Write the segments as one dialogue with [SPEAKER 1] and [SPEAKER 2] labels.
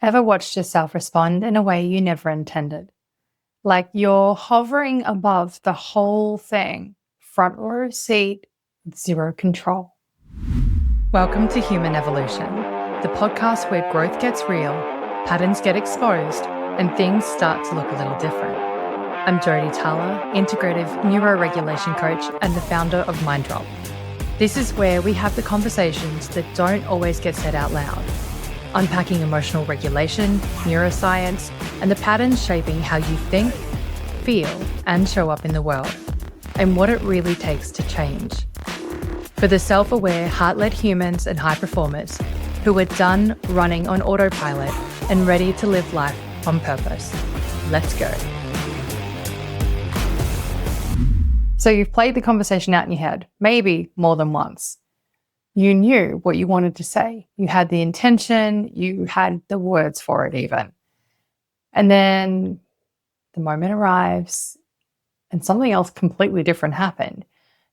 [SPEAKER 1] Ever watched yourself respond in a way you never intended? Like you're hovering above the whole thing, front row seat with zero control. Welcome to Human Evolution, the podcast where growth gets real, patterns get exposed, and things start to look a little different. I'm Jodie Thaler, integrative neuroregulation coach and the founder of Mind Drop. This is where we have the conversations that don't always get said out loud, unpacking emotional regulation, neuroscience, and the patterns shaping how you think, feel, and show up in the world, and what it really takes to change. For the self-aware, heart-led humans and high performers who are done running on autopilot and ready to live life on purpose. Let's go. So you've played the conversation out in your head, maybe more than once. You knew what you wanted to say. You had the intention, you had the words for it even. And then the moment arrives and something else completely different happened.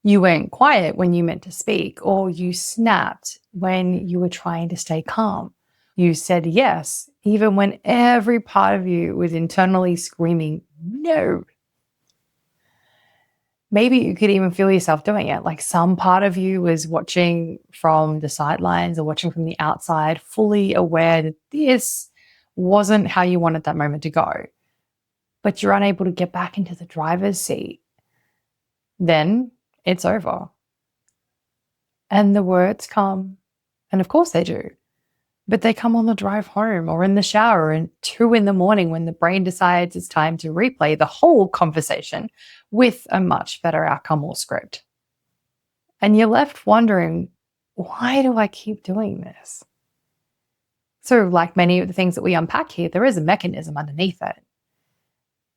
[SPEAKER 1] You went quiet when you meant to speak, or you snapped when you were trying to stay calm. You said yes, even when every part of you was internally screaming, no. Maybe you could even feel yourself doing it. Like some part of you was watching from the sidelines or watching from the outside, fully aware that this wasn't how you wanted that moment to go. But you're unable to get back into the driver's seat. Then it's over. And the words come. And of course they do. But they come on the drive home or in the shower and 2 a.m. when the brain decides it's time to replay the whole conversation with a much better outcome or script. And you're left wondering, why do I keep doing this? So like many of the things that we unpack here, there is a mechanism underneath it.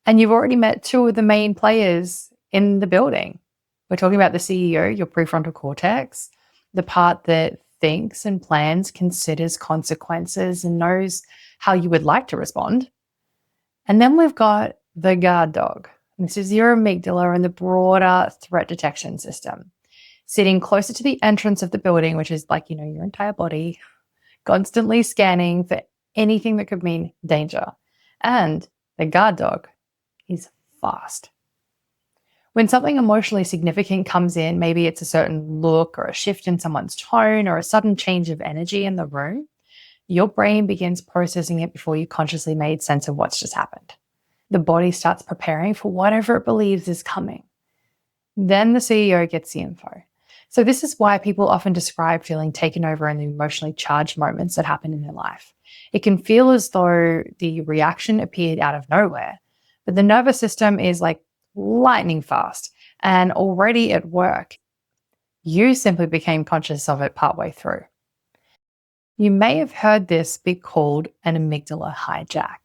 [SPEAKER 1] And you've already met 2 of the main players in the building. We're talking about the CEO, your prefrontal cortex, the part that thinks and plans, considers consequences, and knows how you would like to respond. And then we've got the guard dog. This is your amygdala and the broader threat detection system, sitting closer to the entrance of the building, which is like, your entire body, constantly scanning for anything that could mean danger. And the guard dog is fast. When something emotionally significant comes in, maybe it's a certain look or a shift in someone's tone or a sudden change of energy in the room, your brain begins processing it before you consciously made sense of what's just happened. The body starts preparing for whatever it believes is coming. Then the CEO gets the info. So this is why people often describe feeling taken over in the emotionally charged moments that happen in their life. It can feel as though the reaction appeared out of nowhere, but the nervous system is like lightning fast and already at work. You simply became conscious of it partway through. You may have heard this be called an amygdala hijack.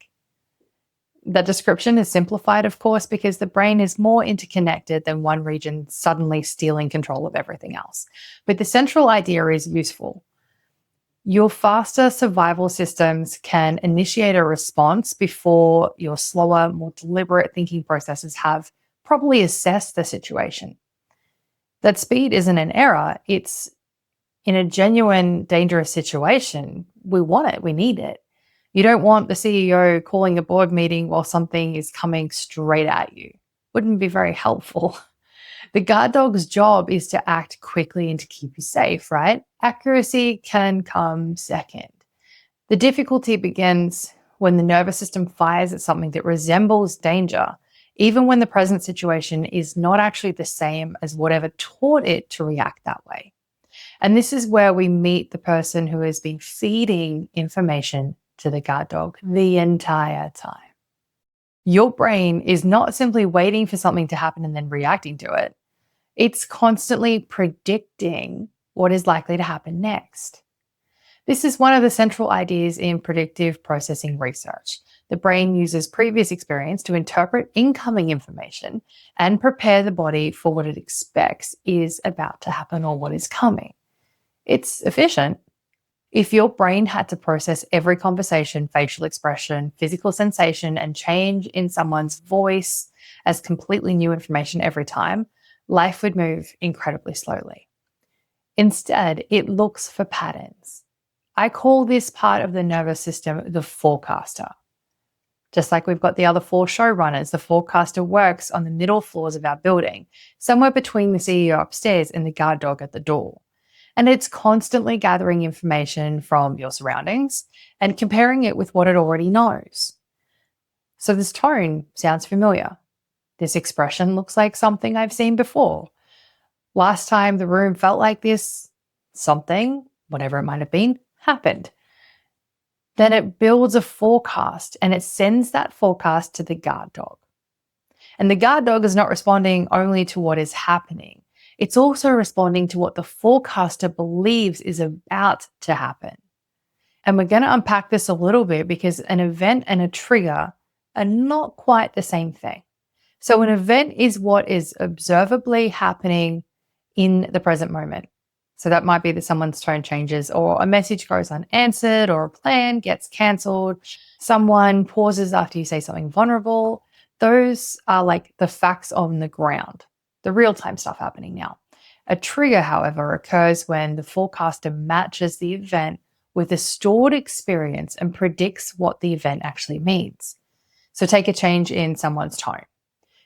[SPEAKER 1] The description is simplified, of course, because the brain is more interconnected than one region suddenly stealing control of everything else. But the central idea is useful. Your faster survival systems can initiate a response before your slower, more deliberate thinking processes have properly assessed the situation. That speed isn't an error. It's in a genuine, dangerous situation. We want it. We need it. You don't want the CEO calling a board meeting while something is coming straight at you. Wouldn't be very helpful. The guard dog's job is to act quickly and to keep you safe, right? Accuracy can come second. The difficulty begins when the nervous system fires at something that resembles danger, even when the present situation is not actually the same as whatever taught it to react that way. And this is where we meet the person who has been feeding information to the guard dog the entire time. Your brain is not simply waiting for something to happen and then reacting to it. It's constantly predicting what is likely to happen next. This is one of the central ideas in predictive processing research. The brain uses previous experience to interpret incoming information and prepare the body for what it expects is about to happen or what is coming. It's efficient. If your brain had to process every conversation, facial expression, physical sensation, and change in someone's voice as completely new information every time, life would move incredibly slowly. Instead, it looks for patterns. I call this part of the nervous system the forecaster. Just like we've got the other four showrunners, the forecaster works on the middle floors of our building, somewhere between the CEO upstairs and the guard dog at the door. And it's constantly gathering information from your surroundings and comparing it with what it already knows. So this tone sounds familiar. This expression looks like something I've seen before. Last time the room felt like this, something, whatever it might have been, happened. Then it builds a forecast and it sends that forecast to the guard dog. And the guard dog is not responding only to what is happening. It's also responding to what the forecaster believes is about to happen. And we're going to unpack this a little bit because an event and a trigger are not quite the same thing. So an event is what is observably happening in the present moment. So that might be that someone's tone changes or a message goes unanswered or a plan gets cancelled. Someone pauses after you say something vulnerable. Those are like the facts on the ground, the real-time stuff happening now. A trigger, however, occurs when the forecaster matches the event with a stored experience and predicts what the event actually means. So take a change in someone's tone.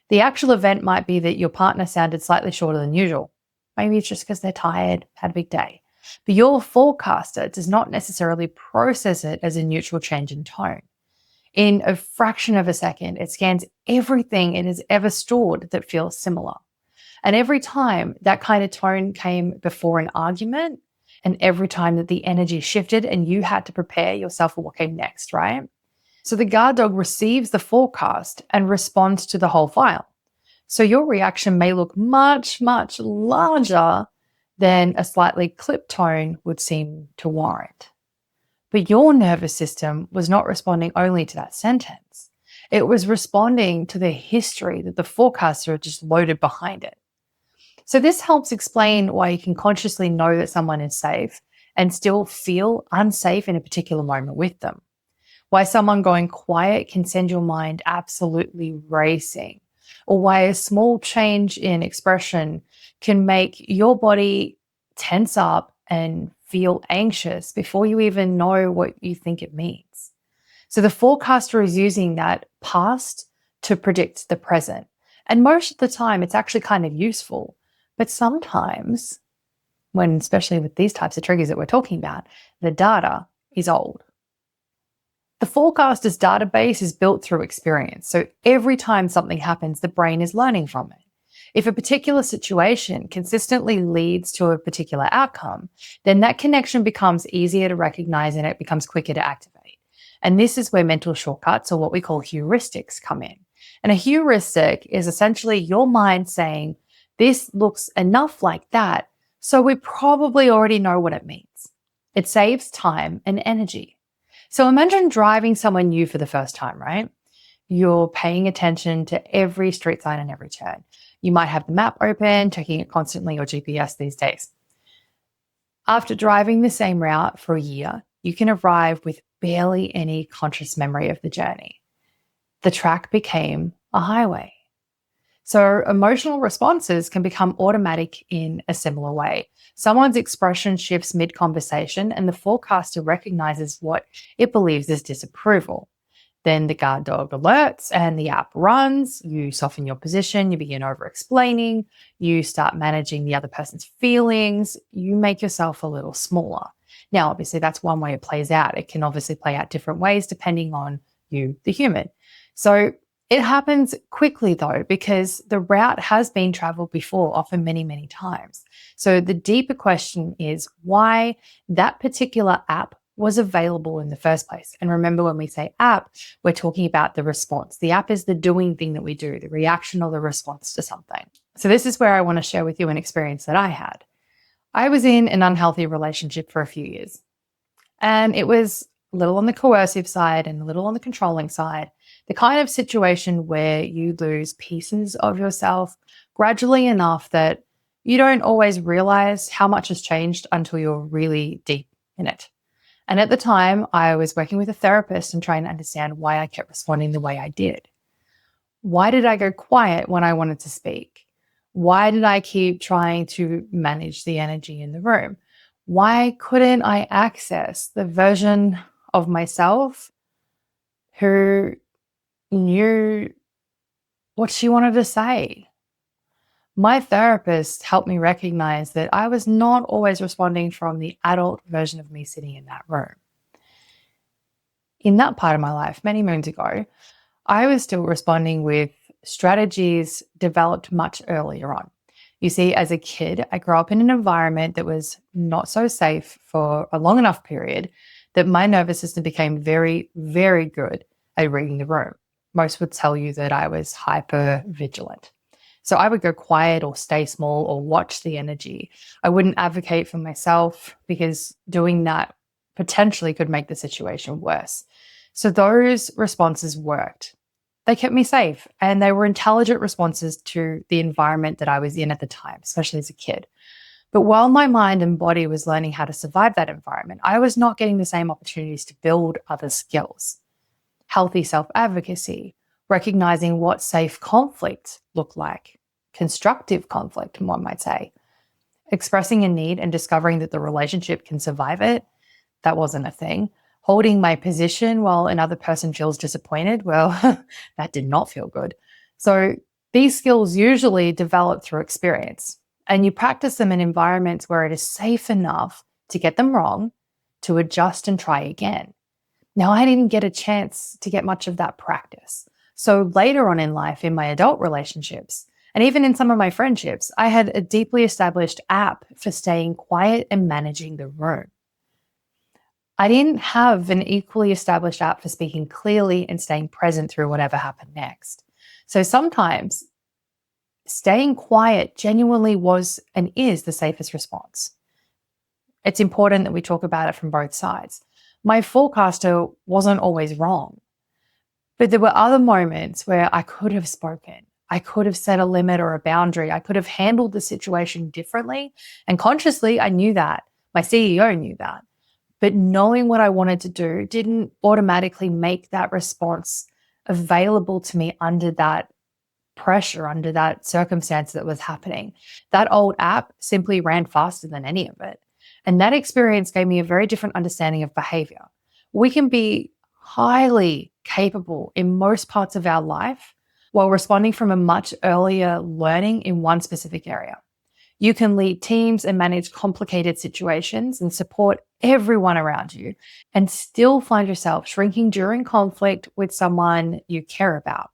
[SPEAKER 1] The actual event might be that your partner sounded slightly shorter than usual. Maybe it's just because they're tired, had a big day. But your forecaster does not necessarily process it as a neutral change in tone. In a fraction of a second, it scans everything it has ever stored that feels similar. And every time that kind of tone came before an argument, and every time that the energy shifted and you had to prepare yourself for what came next, right? So the guard dog receives the forecast and responds to the whole file. So your reaction may look much, much larger than a slightly clipped tone would seem to warrant. But your nervous system was not responding only to that sentence. It was responding to the history that the forecaster had just loaded behind it. So this helps explain why you can consciously know that someone is safe and still feel unsafe in a particular moment with them. Why someone going quiet can send your mind absolutely racing, or why a small change in expression can make your body tense up and feel anxious before you even know what you think it means. So the forecaster is using that past to predict the present. And most of the time, it's actually kind of useful. But sometimes, especially with these types of triggers that we're talking about, the data is old. The forecaster's database is built through experience. So every time something happens, the brain is learning from it. If a particular situation consistently leads to a particular outcome, then that connection becomes easier to recognize and it becomes quicker to activate. And this is where mental shortcuts, or what we call heuristics, come in. And a heuristic is essentially your mind saying, this looks enough like that, so we probably already know what it means. It saves time and energy. So imagine driving somewhere new for the first time, right? You're paying attention to every street sign and every turn. You might have the map open, checking it constantly, or GPS these days. After driving the same route for a year, you can arrive with barely any conscious memory of the journey. The track became a highway. So emotional responses can become automatic in a similar way. Someone's expression shifts mid-conversation and the forecaster recognizes what it believes is disapproval. Then the guard dog alerts and the app runs. You soften your position, you begin over-explaining, you start managing the other person's feelings, you make yourself a little smaller. Now, obviously, that's one way it plays out. It can obviously play out different ways depending on you, the human. So it happens quickly though, because the route has been traveled before, often many, many times. So the deeper question is why that particular app was available in the first place. And remember, when we say app, we're talking about the response. The app is the doing thing that we do, the reaction or the response to something. So this is where I want to share with you an experience that I had. I was in an unhealthy relationship for a few years, and it was a little on the coercive side and a little on the controlling side. The kind of situation where you lose pieces of yourself gradually enough that you don't always realize how much has changed until you're really deep in it. And at the time, I was working with a therapist and trying to understand why I kept responding the way I did. Why did I go quiet when I wanted to speak? Why did I keep trying to manage the energy in the room? Why couldn't I access the version of myself who knew what she wanted to say? My therapist helped me recognize that I was not always responding from the adult version of me sitting in that room. In that part of my life, many moons ago, I was still responding with strategies developed much earlier on. You see, as a kid, I grew up in an environment that was not so safe for a long enough period that my nervous system became very, very good at reading the room. Most would tell you that I was hyper vigilant. So I would go quiet or stay small or watch the energy. I wouldn't advocate for myself because doing that potentially could make the situation worse. So those responses worked. They kept me safe and they were intelligent responses to the environment that I was in at the time, especially as a kid. But while my mind and body was learning how to survive that environment, I was not getting the same opportunities to build other skills. Healthy self-advocacy, recognizing what safe conflict looked like, constructive conflict, one might say, expressing a need and discovering that the relationship can survive it, that wasn't a thing. Holding my position while another person feels disappointed, well, that did not feel good. So these skills usually develop through experience, and you practice them in environments where it is safe enough to get them wrong, to adjust and try again. Now, I didn't get a chance to get much of that practice. So later on in life, in my adult relationships, and even in some of my friendships, I had a deeply established app for staying quiet and managing the room. I didn't have an equally established app for speaking clearly and staying present through whatever happened next. So sometimes staying quiet genuinely was and is the safest response. It's important that we talk about it from both sides. My forecaster wasn't always wrong, but there were other moments where I could have spoken. I could have set a limit or a boundary. I could have handled the situation differently. And consciously, I knew that. My CEO knew that. But knowing what I wanted to do didn't automatically make that response available to me under that pressure, under that circumstance that was happening. That old app simply ran faster than any of it. And that experience gave me a very different understanding of behavior. We can be highly capable in most parts of our life while responding from a much earlier learning in one specific area. You can lead teams and manage complicated situations and support everyone around you and still find yourself shrinking during conflict with someone you care about.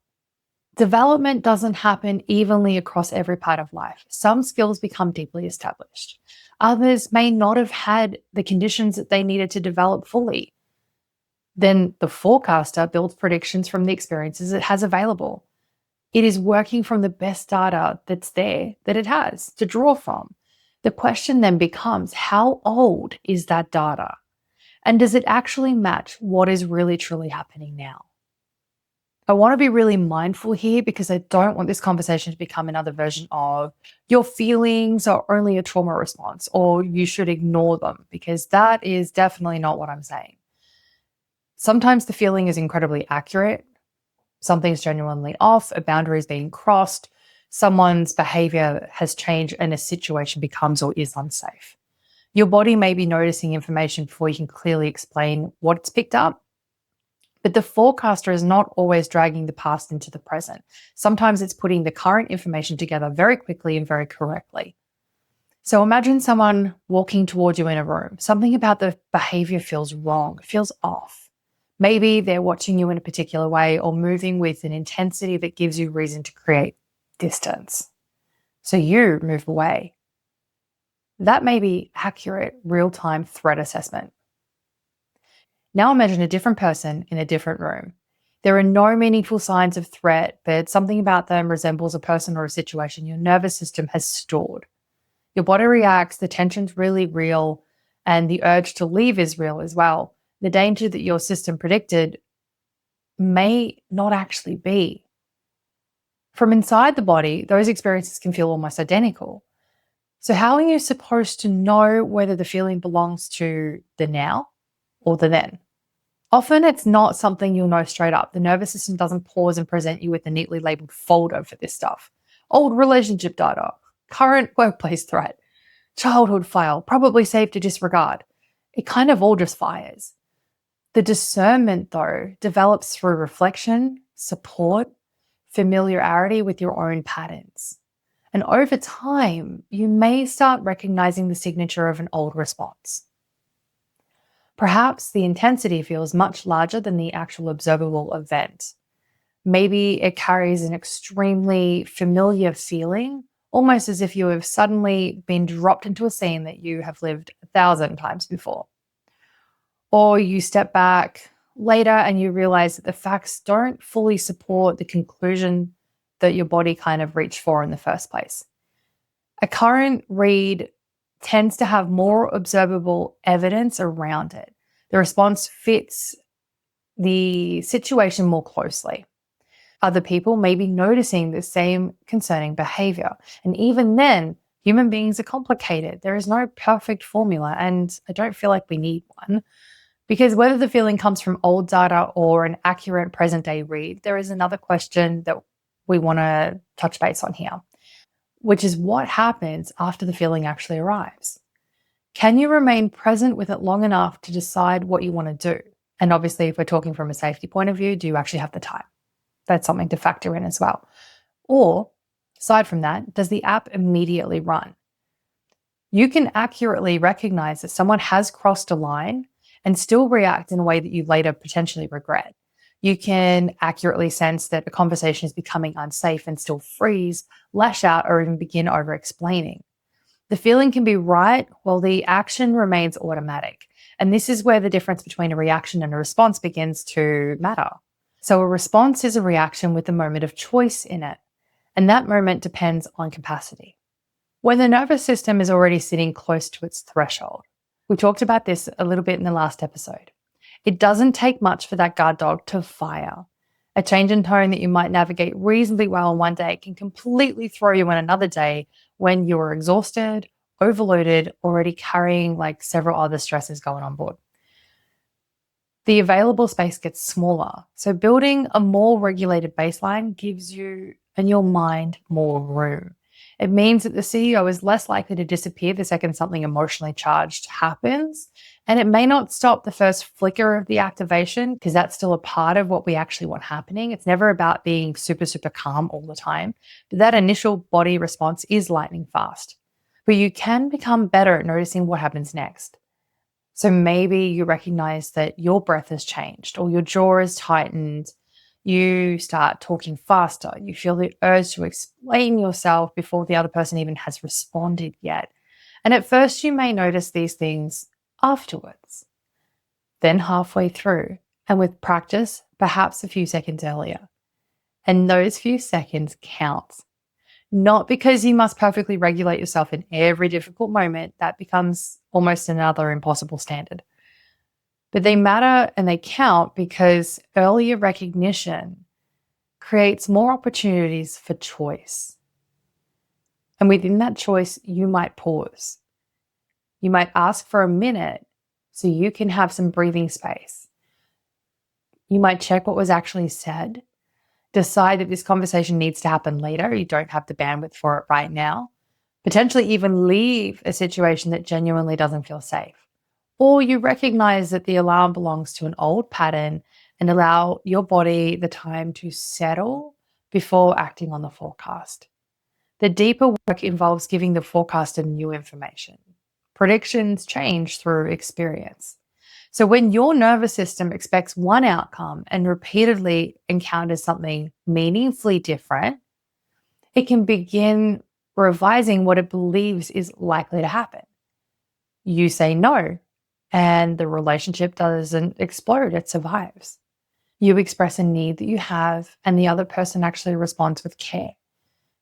[SPEAKER 1] Development doesn't happen evenly across every part of life. Some skills become deeply established. Others may not have had the conditions that they needed to develop fully. Then the forecaster builds predictions from the experiences it has available. It is working from the best data that's there that it has to draw from. The question then becomes, how old is that data? And does it actually match what is really truly happening now? I want to be really mindful here because I don't want this conversation to become another version of your feelings are only a trauma response or you should ignore them, because that is definitely not what I'm saying. Sometimes the feeling is incredibly accurate. Something's genuinely off, a boundary is being crossed, someone's behavior has changed and a situation becomes or is unsafe. Your body may be noticing information before you can clearly explain what it's picked up. But the forecaster is not always dragging the past into the present. Sometimes it's putting the current information together very quickly and very correctly. So imagine someone walking towards you in a room. Something about the behavior feels wrong, feels off. Maybe they're watching you in a particular way or moving with an intensity that gives you reason to create distance. So you move away. That may be accurate real-time threat assessment. Now imagine a different person in a different room. There are no meaningful signs of threat, but something about them resembles a person or a situation your nervous system has stored. Your body reacts, the tension's really real, and the urge to leave is real as well. The danger that your system predicted may not actually be. From inside the body, those experiences can feel almost identical. So how are you supposed to know whether the feeling belongs to the now or the then? Often it's not something you'll know straight up. The nervous system doesn't pause and present you with a neatly labeled folder for this stuff. Old relationship data, current workplace threat. childhood file, probably safe to disregard. It kind of all just fires. The discernment, though, develops through reflection, support, familiarity with your own patterns. And over time, you may start recognizing the signature of an old response. Perhaps the intensity feels much larger than the actual observable event. Maybe it carries an extremely familiar feeling, almost as if you have suddenly been dropped into a scene that you have lived 1,000 times before. Or you step back later and you realize that the facts don't fully support the conclusion that your body kind of reached for in the first place. A current read tends to have more observable evidence around it. The response fits the situation more closely. Other people may be noticing the same concerning behavior. And even then, human beings are complicated. There is no perfect formula, and I don't feel like we need one. Because whether the feeling comes from old data or an accurate present day read, there is another question that we want to touch base on here, which is what happens after the feeling actually arrives. Can you remain present with it long enough to decide what you want to do? And obviously, if we're talking from a safety point of view, do you actually have the time? That's something to factor in as well. Or, aside from that, does the app immediately run? You can accurately recognize that someone has crossed a line and still react in a way that you later potentially regret. You can accurately sense that a conversation is becoming unsafe and still freeze, lash out, or even begin over explaining. The feeling can be right while the action remains automatic. And this is where the difference between a reaction and a response begins to matter. So a response is a reaction with a moment of choice in it. And that moment depends on capacity. When the nervous system is already sitting close to its threshold, we talked about this a little bit in the last episode. It doesn't take much for that guard dog to fire. A change in tone that you might navigate reasonably well in one day can completely throw you in another day when you're exhausted, overloaded, already carrying like several other stresses going on board. The available space gets smaller. So building a more regulated baseline gives you and your mind more room. It means that the CEO is less likely to disappear the second something emotionally charged happens. And it may not stop the first flicker of the activation because that's still a part of what we actually want happening. It's never about being super, super calm all the time. But that initial body response is lightning fast. But you can become better at noticing what happens next. So maybe you recognize that your breath has changed or your jaw is tightened. You start talking faster. You feel the urge to explain yourself before the other person even has responded yet. And at first, you may notice these things afterwards, then halfway through, and with practice, perhaps a few seconds earlier. And those few seconds count. Not because you must perfectly regulate yourself in every difficult moment. That becomes almost another impossible standard. But they matter and they count because earlier recognition creates more opportunities for choice. And within that choice, you might pause. You might ask for a minute so you can have some breathing space. You might check what was actually said, decide that this conversation needs to happen later. You don't have the bandwidth for it right now. Potentially even leave a situation that genuinely doesn't feel safe. Or you recognize that the alarm belongs to an old pattern and allow your body the time to settle before acting on the forecast. The deeper work involves giving the forecaster new information. Predictions change through experience. So when your nervous system expects one outcome and repeatedly encounters something meaningfully different, it can begin revising what it believes is likely to happen. You say no, and the relationship doesn't explode, it survives. You express a need that you have, and the other person actually responds with care.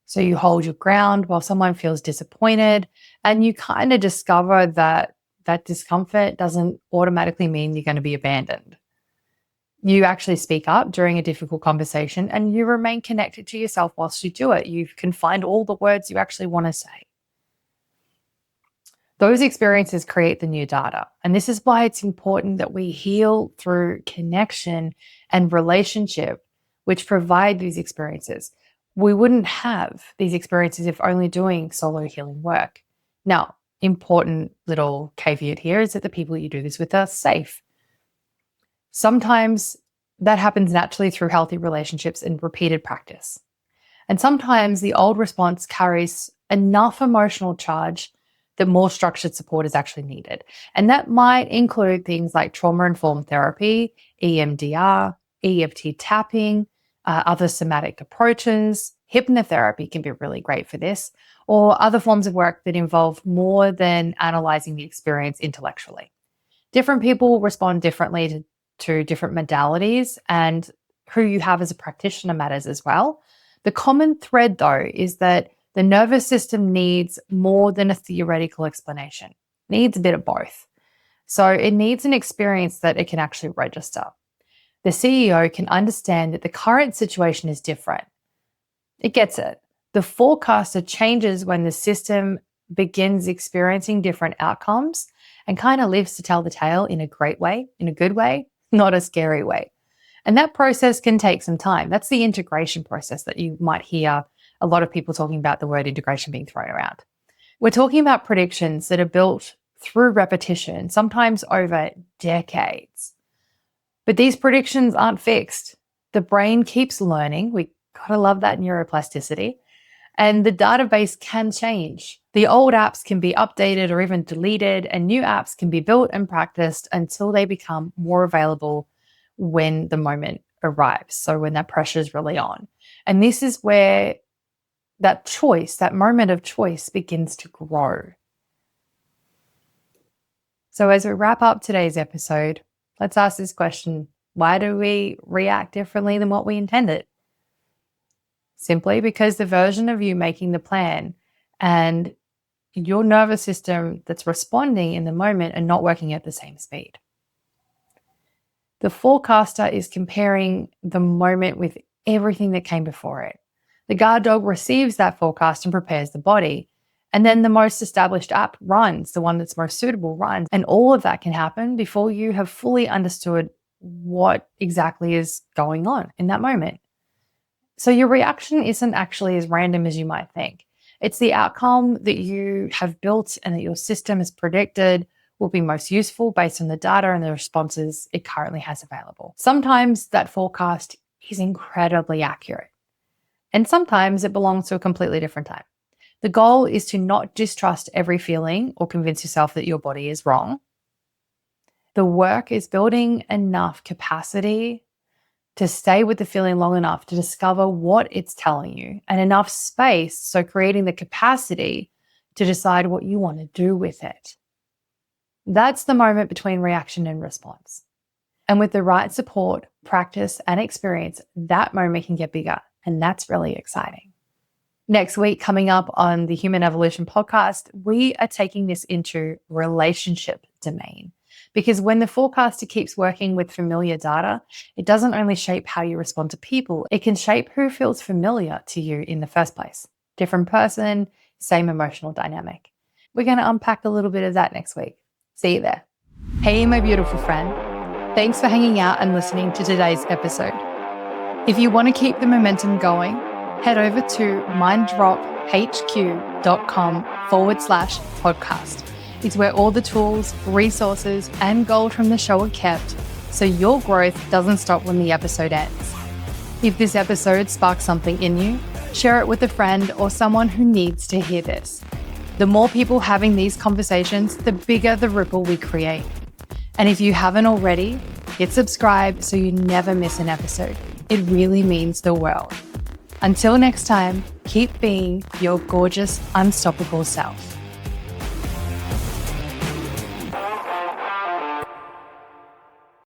[SPEAKER 1] So you hold your ground while someone feels disappointed, and you kind of discover that that discomfort doesn't automatically mean you're going to be abandoned. You actually speak up during a difficult conversation and you remain connected to yourself whilst you do it. You can find all the words you actually want to say. Those experiences create the new data. And this is why it's important that we heal through connection and relationship, which provide these experiences. We wouldn't have these experiences if only doing solo healing work. Now, important little caveat here is that the people you do this with are safe. Sometimes that happens naturally through healthy relationships and repeated practice. And sometimes the old response carries enough emotional charge that more structured support is actually needed. And that might include things like trauma-informed therapy, EMDR, EFT tapping, other somatic approaches. Hypnotherapy can be really great for this, or other forms of work that involve more than analyzing the experience intellectually. Different people respond differently to different modalities, and who you have as a practitioner matters as well. The common thread, though, is that the nervous system needs more than a theoretical explanation. It needs a bit of both. So it needs an experience that it can actually register. The CEO can understand that the current situation is different. It gets it. The forecaster changes when the system begins experiencing different outcomes and kind of lives to tell the tale in a great way, in a good way, not a scary way. And that process can take some time. That's the integration process that you might hear a lot of people talking about, the word integration being thrown around. We're talking about predictions that are built through repetition, sometimes over decades. But these predictions aren't fixed. The brain keeps learning. We gotta love that neuroplasticity. And the database can change. The old apps can be updated or even deleted, and new apps can be built and practiced until they become more available when the moment arrives. So when that pressure is really on. And this is where that choice, that moment of choice begins to grow. So as we wrap up today's episode, let's ask this question. Why do we react differently than what we intended? Simply because the version of you making the plan and your nervous system that's responding in the moment are not working at the same speed. The forecaster is comparing the moment with everything that came before it. The guard dog receives that forecast and prepares the body. And then the most established app runs, the one that's most suitable runs. And all of that can happen before you have fully understood what exactly is going on in that moment. So your reaction isn't actually as random as you might think. It's the outcome that you have built and that your system has predicted will be most useful based on the data and the responses it currently has available. Sometimes that forecast is incredibly accurate, and sometimes it belongs to a completely different time. The goal is to not distrust every feeling or convince yourself that your body is wrong. The work is building enough capacity to stay with the feeling long enough to discover what it's telling you, and enough space, so creating the capacity to decide what you want to do with it. That's the moment between reaction and response. And with the right support, practice, and experience, that moment can get bigger, and that's really exciting. Next week, coming up on the Human Evolution podcast, we are taking this into relationship domain. Because when the forecaster keeps working with familiar data, it doesn't only shape how you respond to people, it can shape who feels familiar to you in the first place. Different person, same emotional dynamic. We're going to unpack a little bit of that next week. See you there. Hey, my beautiful friend. Thanks for hanging out and listening to today's episode. If you want to keep the momentum going, head over to minddrophq.com/podcast. It's where all the tools, resources, and gold from the show are kept, so your growth doesn't stop when the episode ends. If this episode sparks something in you, share it with a friend or someone who needs to hear this. The more people having these conversations, the bigger the ripple we create. And if you haven't already, hit subscribe so you never miss an episode. It really means the world. Until next time, keep being your gorgeous, unstoppable self.